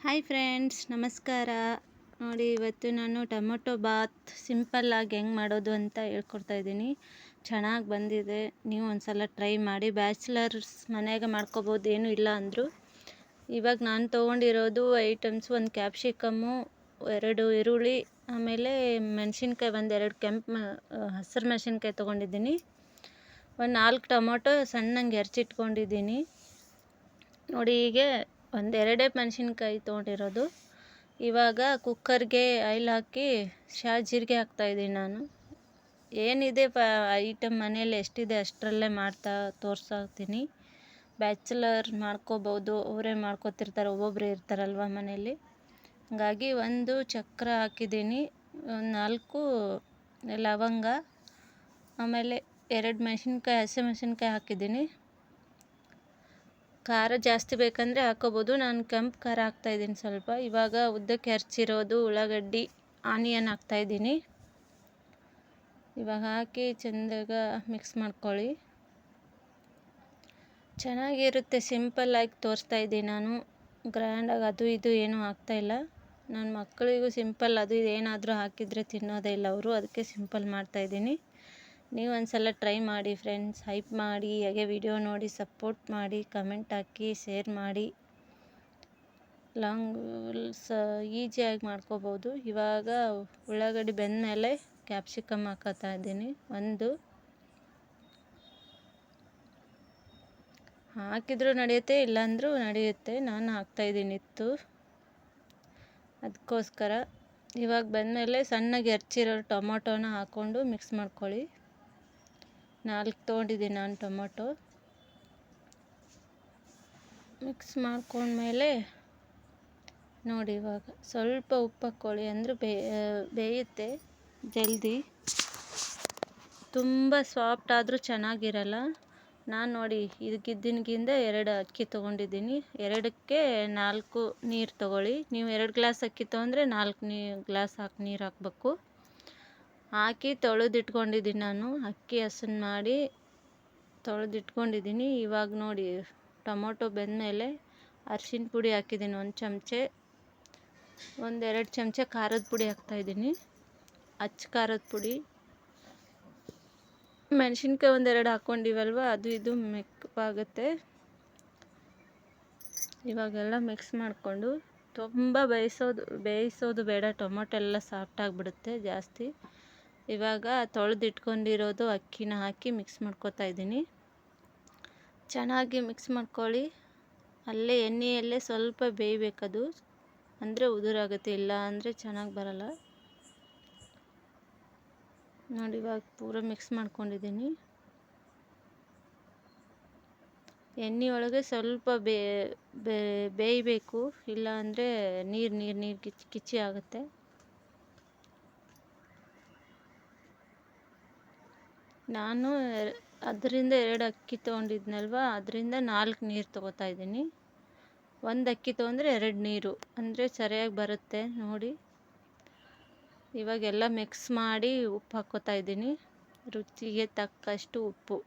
Hi friends, ನಮಸ್ಕಾರ. ನೋಡಿ, ಇವತ್ತು ನಾನು ಟೊಮೊಟೊ ಬಾತ್ ಸಿಂಪಲ್ಲಾಗಿ ಹೆಂಗೆ ಮಾಡೋದು ಅಂತ ಹೇಳ್ಕೊಡ್ತಾ ಇದ್ದೀನಿ. ಚೆನ್ನಾಗಿ ಬಂದಿದೆ. ನೀವು ಒಂದ್ಸಲ ಟ್ರೈ ಮಾಡಿ. ಬ್ಯಾಚುಲರ್ಸ್ ಮನೆಯಾಗೆ ಮಾಡ್ಕೋಬೋದು, ಏನೂ ಇಲ್ಲ ಅಂದರು. ಇವಾಗ ನಾನು ತೊಗೊಂಡಿರೋದು ಐಟಮ್ಸ್: ಒಂದು ಕ್ಯಾಪ್ಸಿಕಮ್ಮು, 2 ಈರುಳ್ಳಿ, ಆಮೇಲೆ ಮೆಣಸಿನ್ಕಾಯಿ, ಒಂದೆರಡು ಹಸಿರು ಮೆಣಸಿನ್ಕಾಯಿ ತೊಗೊಂಡಿದ್ದೀನಿ. ಒಂದು 4 ಟೊಮೊಟೊ ಸಣ್ಣಂಗೆ ಹೆಚ್ಚಿಟ್ಕೊಂಡಿದ್ದೀನಿ. ನೋಡಿ, ಹೀಗೆ ಒಂದೆರಡೇ ಮೆಣಸಿನ್ಕಾಯಿ ತೊಗೊಂಡಿರೋದು. ಇವಾಗ ಕುಕ್ಕರ್ಗೆ ಆಯಿಲ್ ಹಾಕಿ ಜೀರಿಗೆ ಹಾಕ್ತಾಯಿದ್ದೀನಿ. ನಾನು ಏನಿದೆ ಐಟಮ್ ಮನೇಲಿ ಎಷ್ಟಿದೆ ಅಷ್ಟರಲ್ಲೇ ತೋರಿಸ್ತೀನಿ. ಬ್ಯಾಚುಲರ್ ಮಾಡ್ಕೋಬೋದು, ಅವರೇ ಮಾಡ್ಕೋತಿರ್ತಾರೆ, ಒಬ್ಬೊಬ್ಬರೇ ಇರ್ತಾರಲ್ವ ಮನೇಲಿ. ಹಾಗಾಗಿ ಒಂದು ಚಕ್ರ ಹಾಕಿದ್ದೀನಿ, 4 ಲವಂಗ, ಆಮೇಲೆ 2 ಹಸಿಮೆಣಸಿನ್ಕಾಯಿ ಹಾಕಿದ್ದೀನಿ. ಖಾರ ಜಾಸ್ತಿ ಬೇಕಂದರೆ ಹಾಕೋಬೋದು. ನಾನು ಕೆಂಪು ಖಾರ ಹಾಕ್ತಾಯಿದ್ದೀನಿ ಸ್ವಲ್ಪ. ಇವಾಗ ಉದ್ದಕ್ಕೆ ಹೆಚ್ಚಿರೋದು ಉಳ್ಳಾಗಡ್ಡಿ, ಆನಿಯನ್ ಹಾಕ್ತಾಯಿದ್ದೀನಿ. ಇವಾಗ ಹಾಕಿ ಚೆಂದಾಗ ಮಿಕ್ಸ್ ಮಾಡ್ಕೊಳ್ಳಿ. ಚೆನ್ನಾಗಿರುತ್ತೆ. ಸಿಂಪಲ್ಲಾಗಿ ತೋರಿಸ್ತಾಯಿದ್ದೀನಿ ನಾನು. ಗ್ರ್ಯಾಂಡಾಗಿ ಅದು ಇದು ಏನೂ ಹಾಕ್ತಾಯಿಲ್ಲ. ನನ್ನ ಮಕ್ಕಳಿಗೂ ಸಿಂಪಲ್ ಅದು ಇದು ಏನಾದರೂ ಹಾಕಿದರೆ ತಿನ್ನೋದೇ ಇಲ್ಲ ಅವರು, ಅದಕ್ಕೆ ಸಿಂಪಲ್ ಮಾಡ್ತಾಯಿದ್ದೀನಿ. ನೀವು ಒಂದ್ಸಲ ಟ್ರೈ ಮಾಡಿ ಫ್ರೆಂಡ್ಸ್. ಹೈಪ್ ಮಾಡಿ, ಹಾಗೆ ವಿಡಿಯೋ ನೋಡಿ ಸಪೋರ್ಟ್ ಮಾಡಿ, ಕಮೆಂಟ್ ಹಾಕಿ, ಶೇರ್ ಮಾಡಿ. ಈಸಿಯಾಗಿ ಮಾಡ್ಕೋಬೋದು. ಇವಾಗ ಉಳ್ಳಾಗಡ್ಡಿ ಬೆಂದಮೇಲೆ ಕ್ಯಾಪ್ಸಿಕಮ್ ಹಾಕೋತಾ ಇದ್ದೀನಿ. ಹಾಕಿದ್ರೂ ನಡೆಯುತ್ತೆ, ಇಲ್ಲಾಂದ್ರೂ ನಡೆಯುತ್ತೆ. ನಾನು ಹಾಕ್ತಾಯಿದ್ದೀನಿ ಅದಕ್ಕೋಸ್ಕರ. ಇವಾಗ ಬಂದಮೇಲೆ ಸಣ್ಣಗೆ ಹೆಚ್ಚಿರೋ ಟೊಮೊಟೊನ ಹಾಕ್ಕೊಂಡು ಮಿಕ್ಸ್ ಮಾಡ್ಕೊಳ್ಳಿ. 4 ತೊಗೊಂಡಿದ್ದೀನಿ ನಾನು ಟೊಮೊಟೊ. ಮಿಕ್ಸ್ ಮಾಡ್ಕೊಂಡ್ಮೇಲೆ ನೋಡಿ, ಇವಾಗ ಸ್ವಲ್ಪ ಉಪ್ಪು ಹಾಕ್ಕೊಳ್ಳಿ, ಅಂದರೆ ಬೇಯುತ್ತೆ ಜಲ್ದಿ. ತುಂಬ ಸಾಫ್ಟ್ ಆದರೂ ಚೆನ್ನಾಗಿರಲ್ಲ. ನಾನು ನೋಡಿ, ಇದಕ್ಕಿದ್ದಿನಗಿಂತ 2 ಅಕ್ಕಿ ತೊಗೊಂಡಿದ್ದೀನಿ. 2ಕ್ಕೆ 4 ನೀರು ತೊಗೊಳ್ಳಿ. ನೀವು 2 ಗ್ಲಾಸ್ ಅಕ್ಕಿ ತೊಗೊಂಡ್ರೆ 4 ಗ್ಲಾಸ್ ನೀರು ಹಾಕಬೇಕು. ಹಾಕಿ ತೊಳೆದಿಟ್ಕೊಂಡಿದ್ದೀನಿ ನಾನು. ಅಕ್ಕಿ ಹಸನ್ ಮಾಡಿ ತೊಳೆದಿಟ್ಕೊಂಡಿದ್ದೀನಿ. ಇವಾಗ ನೋಡಿ, ಟೊಮೊಟೊ ಬೆಂದಮೇಲೆ ಅರಿಶಿನ ಪುಡಿ ಹಾಕಿದ್ದೀನಿ 1 ಚಮಚೆ. 1-2 ಚಮಚೆ ಖಾರದ ಪುಡಿ ಹಾಕ್ತಾಯಿದ್ದೀನಿ, ಅಚ್ಚ ಖಾರದ ಪುಡಿ. ಮೆಣಸಿನ್ಕಾಯಿ 1-2 ಹಾಕ್ಕೊಂಡಿವಲ್ವ, ಅದು ಇದು ಮೆಕ್ಕಗಾಗುತ್ತೆ. ಇವಾಗೆಲ್ಲ ಮಿಕ್ಸ್ ಮಾಡಿಕೊಂಡು, ತುಂಬ ಬೇಯಿಸೋದು ಬೇಡ, ಟೊಮೊಟೊ ಎಲ್ಲ ಸಾಫ್ಟ್ ಆಗಿಬಿಡುತ್ತೆ ಜಾಸ್ತಿ. ಇವಾಗ ತೊಳೆದಿಟ್ಕೊಂಡಿರೋದು ಅಕ್ಕಿನ ಹಾಕಿ ಮಿಕ್ಸ್ ಮಾಡ್ಕೊತಾ ಇದ್ದೀನಿ. ಚೆನ್ನಾಗಿ ಮಿಕ್ಸ್ ಮಾಡ್ಕೊಳ್ಳಿ. ಅಲ್ಲೇ ಎಣ್ಣೆಯಲ್ಲೇ ಸ್ವಲ್ಪ ಬೇಯಬೇಕದು, ಅಂದರೆ ಉದುರಾಗುತ್ತೆ, ಇಲ್ಲ ಅಂದರೆ ಚೆನ್ನಾಗಿ ಬರಲ್ಲ. ನೋಡಿ, ಇವಾಗ ಪೂರ ಮಿಕ್ಸ್ ಮಾಡ್ಕೊಂಡಿದ್ದೀನಿ. ಎಣ್ಣೆ ಒಳಗೆ ಸ್ವಲ್ಪ ಬೇಯಬೇಕು, ಇಲ್ಲ ಅಂದರೆ ನೀರು ಕಿಚ್ಚಿ ಆಗುತ್ತೆ. ನಾನು ಅದರಿಂದ 2 ಅಕ್ಕಿ ತೊಗೊಂಡಿದ್ನಲ್ವ, ಅದರಿಂದ 4 ನೀರು ತೊಗೋತಾ ಇದ್ದೀನಿ. 1 ಅಕ್ಕಿ ತೊಗೊಂಡ್ರೆ 2 ನೀರು, ಅಂದರೆ ಸರಿಯಾಗಿ ಬರುತ್ತೆ ನೋಡಿ. ಇವಾಗೆಲ್ಲ ಮಿಕ್ಸ್ ಮಾಡಿ ಉಪ್ಪು ಹಾಕ್ಕೋತಾ ಇದ್ದೀನಿ, ರುಚಿಗೆ ತಕ್ಕಷ್ಟು ಉಪ್ಪು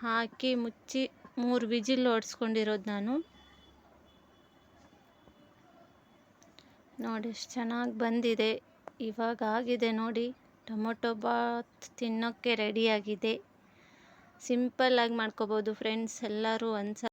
ಹಾಕಿ ಮುಚ್ಚಿ 3 ವಿಜಿಲ್ ಹೊಡ್ಸ್ಕೊಂಡಿರೋದು ನಾನು. ನೋಡಿ, ಎಷ್ಟು ಚೆನ್ನಾಗಿ ಬಂದಿದೆ. ಇವಾಗ ಆಗಿದೆ ನೋಡಿ, ಟೊಮೊಟೊ ಬಾತ್ ತಿನ್ನೋಕ್ಕೆ ರೆಡಿಯಾಗಿದೆ. ಸಿಂಪಲ್ಲಾಗಿ ಮಾಡ್ಕೋಬೋದು ಫ್ರೆಂಡ್ಸ್. ಎಲ್ಲರೂ ಒಂದ್ಸಲ